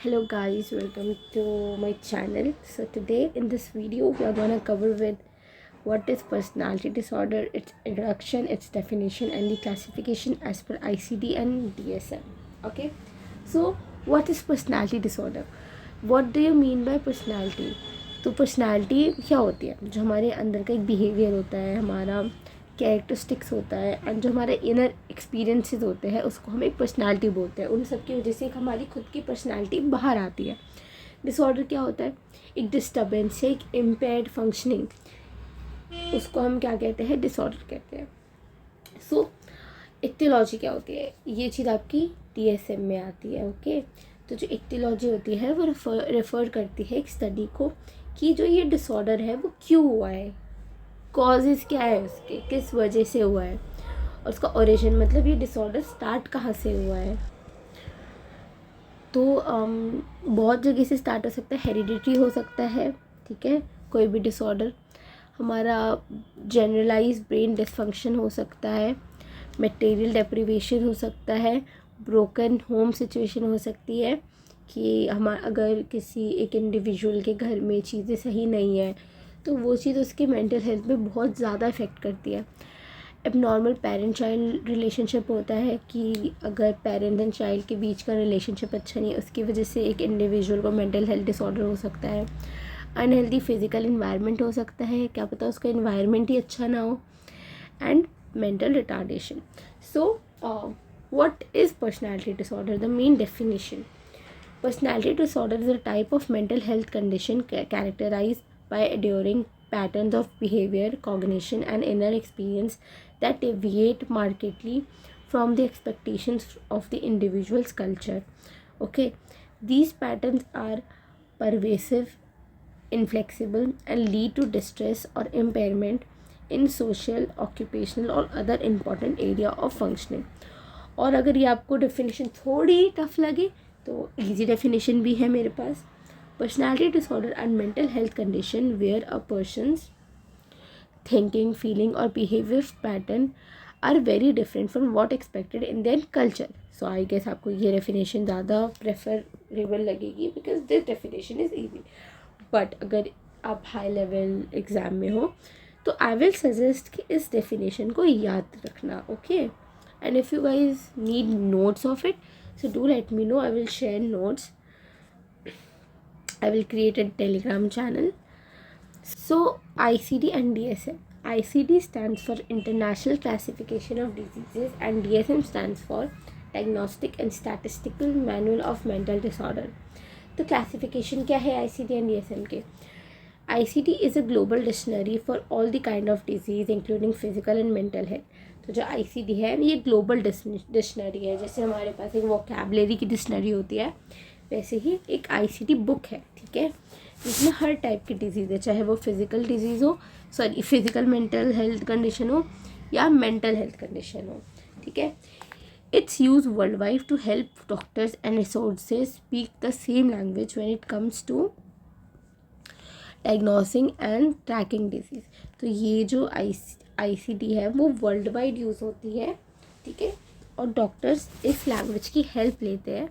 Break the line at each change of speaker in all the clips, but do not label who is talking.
Hello guys, welcome to my channel. So today in this video we are gonna cover with what is personality disorder, its introduction, its definition and the classification as per ICD and DSM. Okay, so what is personality disorder? What do you mean by personality? तो personality क्या होती है? जो हमारे अंदर का एक behaviour होता है, हमारा कैरेक्टरिस्टिक्स होता है एंड जो हमारे इनर एक्सपीरियंसेस होते हैं उसको हम एक पर्सनालिटी बोलते हैं. उन सब की वजह से एक हमारी खुद की पर्सनालिटी बाहर आती है. डिसऑर्डर क्या होता है? एक डिस्टर्बेंस है, एक इम्पेयर्ड फंक्शनिंग, उसको हम क्या कहते हैं? डिसऑर्डर कहते हैं. सो इक्टियोलॉजी क्या होती है? ये चीज़ आपकी DSM में आती है. ओके, तो जो इक्टियोलॉजी होती है वो रेफ़र करती है एक स्टडी को कि जो ये डिसऑर्डर है वो क्यों हुआ है, कॉजेज़ क्या है उसके, किस वजह से हुआ है, और उसका ओरिजिन मतलब ये डिसऑर्डर स्टार्ट कहाँ से हुआ है. तो बहुत जगह से स्टार्ट हो सकता है. हेरिडिटी हो सकता है, ठीक है, कोई भी डिसऑर्डर. हमारा जनरलाइज ब्रेन डिसफंक्शन हो सकता है, मटेरियल डेप्रिवेशन हो सकता है, ब्रोकन होम सिचुएशन हो सकती है कि अगर किसी एक इंडिविजुअल के घर में चीज़ें सही नहीं है तो वो चीज़ उसके मेंटल हेल्थ में बहुत ज़्यादा इफ़ेक्ट करती है. एबनॉर्मल पेरेंट चाइल्ड रिलेशनशिप होता है कि अगर पेरेंट एंड चाइल्ड के बीच का रिलेशनशिप अच्छा नहीं है उसकी वजह से एक इंडिविजुअल को मेंटल हेल्थ डिसऑर्डर हो सकता है. अनहेल्दी फिज़िकल इन्वायरमेंट हो सकता है, क्या पता उसका इन्वायरमेंट ही अच्छा ना हो. And mental retardation. So what is personality disorder? The main definition: personality disorder is a type of mental health condition characterized by enduring patterns of behavior, cognition and inner experience that deviate markedly from the expectations of the individual's culture. Okay, these patterns are pervasive, inflexible and lead to distress or impairment in social, occupational or other important area of functioning. और अगर ये आपको definition थोड़ी tough लगे तो easy definition भी है मेरे पास. Personality disorder and mental health condition where a person's thinking, feeling और behaviour pattern are very different from what expected in their culture. So I guess आपको ये डेफिनेशन ज़्यादा प्रेफरेबल लगेगी because this definition is easy. But अगर आप high level exam में हो तो आई विल सजेस्ट कि इस डेफिनेशन को याद रखना. Okay, and if you guys need notes of it, so do let me know. I will share notes. I will create a Telegram channel. So ICD and DSM. ICD stands for International Classification of Diseases and DSM stands for Diagnostic and Statistical Manual of Mental Disorder. तो classification क्या है ICD and DSM के? ICD is a global dictionary for all the kind of disease including physical and mental health. तो जो ICD है ये global dictionary है. जैसे हमारे पास एक वोकैबलरी की डिक्शनरी होती है वैसे ही एक ICD बुक है, ठीक है, जिसमें हर टाइप की डिजीज़ है, चाहे वो फिज़िकल डिजीज़ हो, फिज़िकल मेंटल हेल्थ कंडीशन हो या मेंटल हेल्थ कंडीशन हो, ठीक है. It's used worldwide to help doctors and resources speak the same language when it comes to diagnosing and tracking disease. तो ये जो ICD है वो वर्ल्ड वाइड यूज़ होती है, ठीक है, और डॉक्टर्स इस लैंग्वेज की हेल्प लेते हैं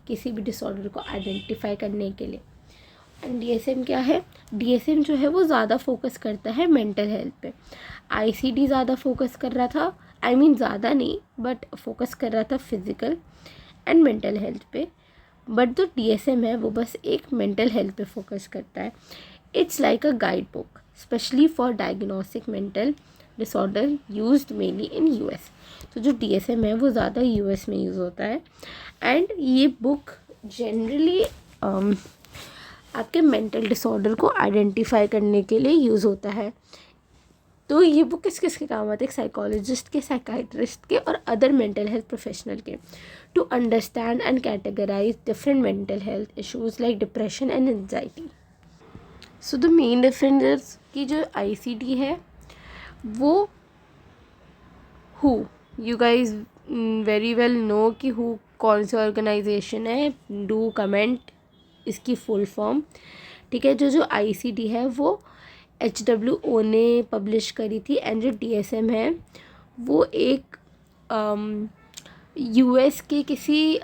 किसी भी डिसऑर्डर को आइडेंटिफाई करने के लिए. एंड DSM क्या है? DSM जो है वो ज़्यादा फोकस करता है मेंटल हेल्थ पे. ICD ज़्यादा फोकस कर रहा था, ज़्यादा नहीं बट फोकस कर रहा था फिज़िकल एंड मेंटल हेल्थ पे. बट जो DSM है वो बस एक मेंटल हेल्थ पे फोकस करता है. It's like a guide book specially for diagnostic mental disorder used mainly in US. तो जो DSM है वो ज़्यादा US में यूज़ होता है. एंड ये बुक जनरली आपके मेंटल डिसऑर्डर को आइडेंटिफाई करने के लिए यूज़ होता है. तो ये बुक किस किस के काम आती है? एक साइकोलॉजिस्ट के, साइकाइट्रिस्ट के और अदर मेंटल हेल्थ प्रोफेशनल के, to understand and categorise different mental health issues like depression and anxiety. So the main difference की जो ICD है वो हु, you guys very well know कि हु कौन सी ऑर्गेनाइजेशन है. डू कमेंट इसकी फुल फॉर्म, ठीक है. जो ICD है वो HWO ने पब्लिश करी थी. एंड जो DSM है वो एक US के किसी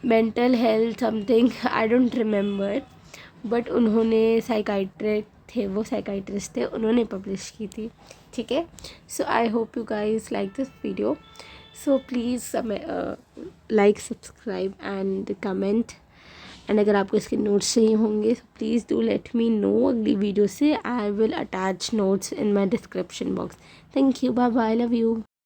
mental health something, I don't remember, but उन्होंने साइकाइट्रिस्ट थे, उन्होंने पब्लिश की थी, ठीक है। So I hope you guys like this video, so please like, subscribe and comment, and अगर आपको इसके नोट्स चाहिए होंगे तो please do let me know अगली वीडियो से। I will attach notes in my description box. Thank you, bye bye, love you.